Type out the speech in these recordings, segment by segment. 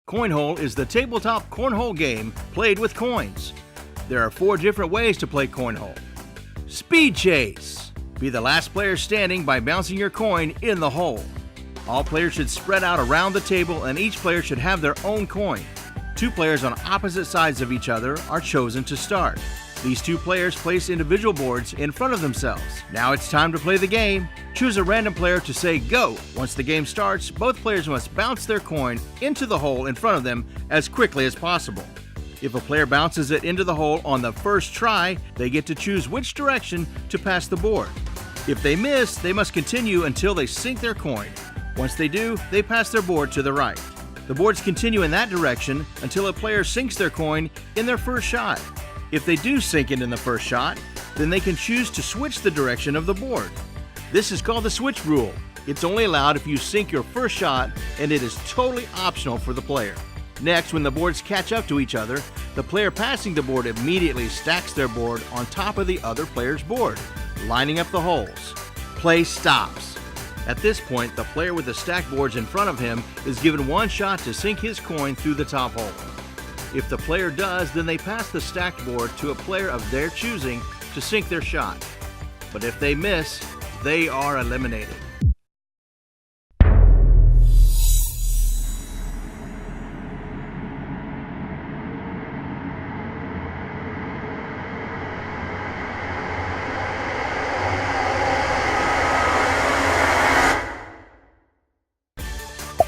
Coinhole is the tabletop cornhole game played with coins. There are 4 different ways to play Coinhole. Speed Chase. Be the last player standing by bouncing your coin in the hole. All players should spread out around the table and each player should have their own coin. 2 players on opposite sides of each other are chosen to start. These 2 players place individual boards in front of themselves. Now it's time to play the game. Choose a random player to say go. Once the game starts, both players must bounce their coin into the hole in front of them as quickly as possible. If a player bounces it into the hole on the first try, they get to choose which direction to pass the board. If they miss, they must continue until they sink their coin. Once they do, they pass their board to the right. The boards continue in that direction until a player sinks their coin in their first shot. If they do sink it in the first shot, then they can choose to switch the direction of the board. This is called the switch rule. It's only allowed if you sink your first shot, and it is totally optional for the player. Next, when the boards catch up to each other, the player passing the board immediately stacks their board on top of the other player's board, lining up the holes. Play stops. At this point, the player with the stacked boards in front of him is given 1 shot to sink his coin through the top hole. If the player does, then they pass the stacked board to a player of their choosing to sink their shot. But if they miss, they are eliminated.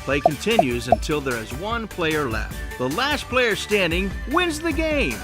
Play continues until there is 1 player left. The last player standing wins the game.